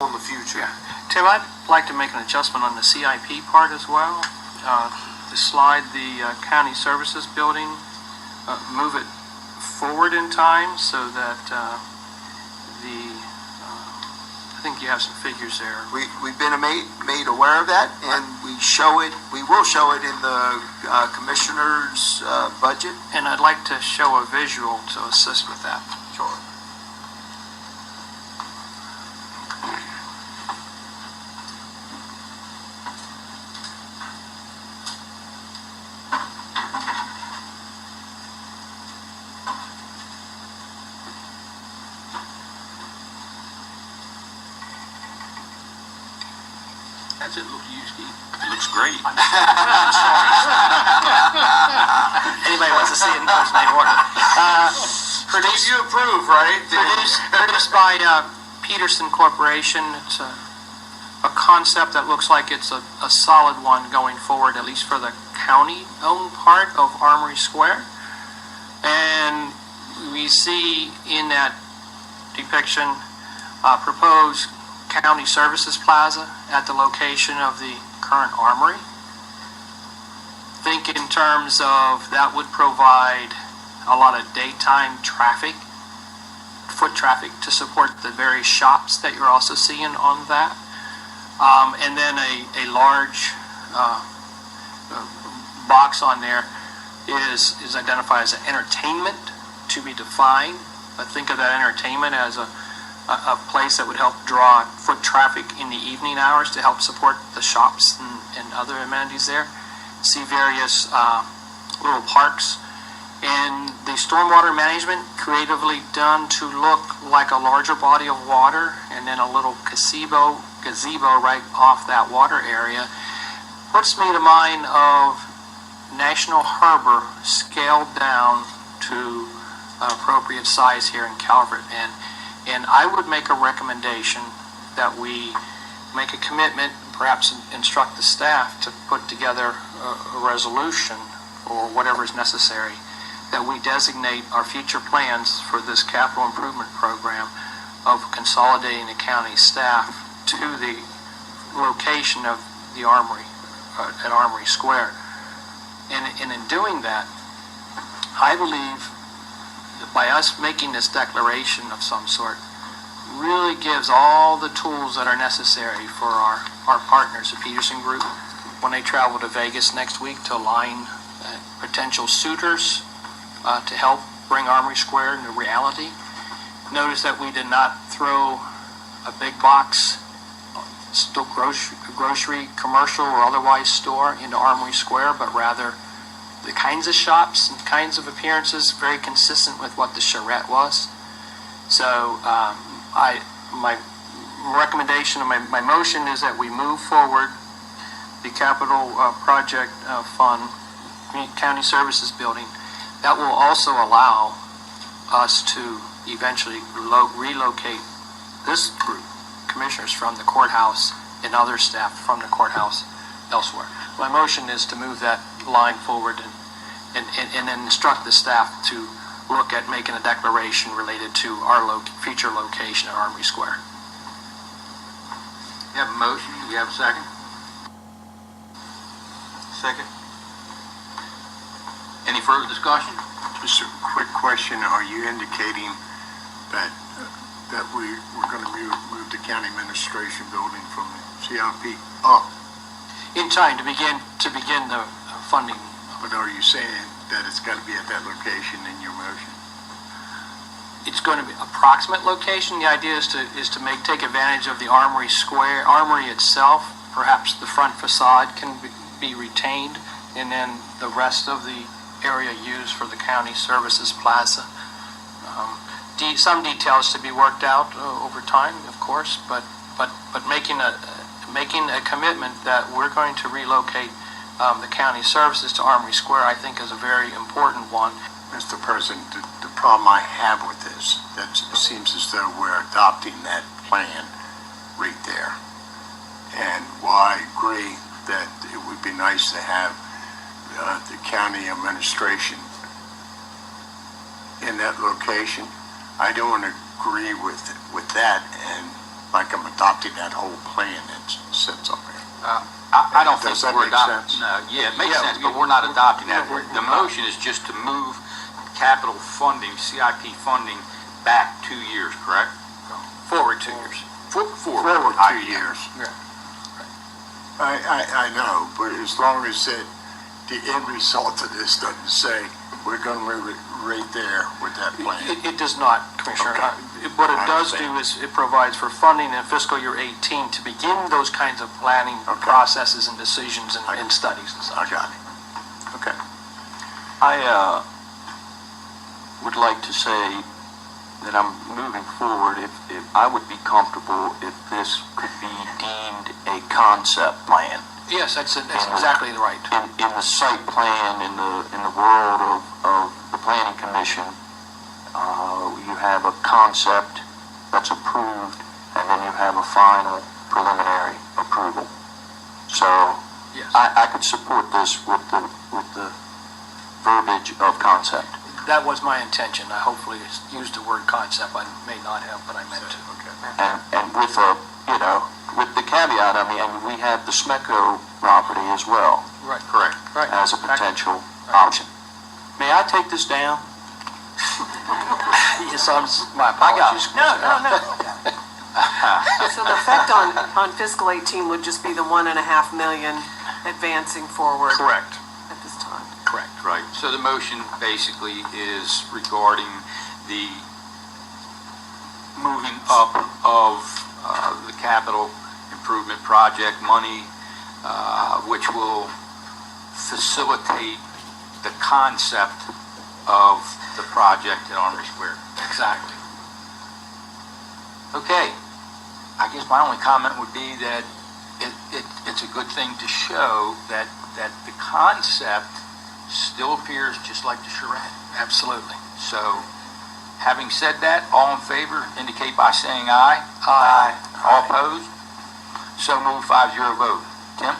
in the future. Yeah. Tim, I'd like to make an adjustment on the CIP part as well. To slide the county services building, move it forward in time so that I think you have some figures there. We've been made aware of that, and we will show it in the commissioner's budget. And I'd like to show a visual to assist with that. Sure. How's it look to you, Steve? It looks great. Anybody wants to see it in person, they want it. Produced, you approve, right? Produced by Peterson Corporation. It's a concept that looks like it's a solid one going forward, at least for the county-owned part of Armory Square. And we see in that depiction proposed County Services Plaza at the location of the current Armory. Think in terms of that would provide a lot of daytime traffic, foot traffic, to support the various shops that you're also seeing on that. And then a large box on there is identified as an entertainment to be defined. But think of that entertainment as a place that would help draw foot traffic in the evening hours to help support the shops and other amenities there. See various little parks. And the stormwater management creatively done to look like a larger body of water, and then a little gazebo right off that water area. Puts me to mind of National Harbor scaled down to appropriate size here in Calvert. And I would make a recommendation that we make a commitment, perhaps instruct the staff to put together a resolution or whatever is necessary, that we designate our future plans for this capital improvement program of consolidating the county staff to the location of the Armory, at Armory Square. And in doing that, I believe by us making this declaration of some sort really gives all the tools that are necessary for our partners, the Peterson Group, when they travel to Vegas next week to align potential suitors to help bring Armory Square into reality. Notice that we did not throw a big box grocery, commercial or otherwise store into Armory Square, but rather the kinds of shops and kinds of appearances very consistent with what the charrette was. So my recommendation, my motion is that we move forward the capital project fund, county services building. That will also allow us to eventually relocate this group, commissioners from the courthouse and other staff from the courthouse elsewhere. My motion is to move that line forward and then instruct the staff to look at making a declaration related to our future location at Armory Square. You have a motion? Do you have a second? Second. Any further discussion? Just a quick question. Are you indicating that we're going to move the county administration building from the CIP up? In time to begin the funding. But are you saying that it's got to be at that location in your motion? It's going to be approximate location. The idea is to take advantage of the Armory Square, Armory itself. Perhaps the front facade can be retained, and then the rest of the area used for the county services plaza. Some details to be worked out over time, of course, but making a commitment that we're going to relocate the county services to Armory Square, I think, is a very important one. Mr. President, the problem I have with this, that it seems as though we're adopting that plan right there. And while I agree that it would be nice to have the county administration in that location, I don't agree with that and like I'm adopting that whole plan that sits on there. I don't think Does that we're make adopting. sense? No, yeah, it makes Yeah, sense, but we're not adopting that. No, we're The not. motion is just to move capital funding, CIP funding, back 2 years, correct? Forward 2 years. Forward. Forward 2 years. Yeah. I know, but as long as the end result of this doesn't say, we're gonna move it right there with that plan. It does not, Commissioner. Okay. What it I does do understand. is it provides for funding in fiscal year 18 to begin those kinds of planning Okay. processes and decisions and studies and I such. got it. Okay. I would like to say that I'm moving forward, if I would be comfortable if this could be deemed a concept plan. Yes, that's exactly right. In the site plan, in the world of the planning commission, you have a concept that's approved, and then you have a final preliminary approval. So Yes. I could support this with the verbiage of concept. That was my intention. I hopefully used the word concept. I may not have, but I meant to. And with with the caveat, I mean, and we have the Smecco property as well Right. Correct. Right. as a potential option. May I take this down? Yes, my apologies. No. So the effect on fiscal 18 would just be the 1.5 million advancing forward Correct. at this time. Correct. Right. So the motion basically is regarding the moving up of the capital improvement project money, which will facilitate the concept of the project at Armory Square. Exactly. Okay. I guess my only comment would be that it's a good thing to show that the concept still appears just like the charrette. Absolutely. So, having said that, all in favor indicate by saying aye. Aye. All opposed? So move 5-0 vote. Tim?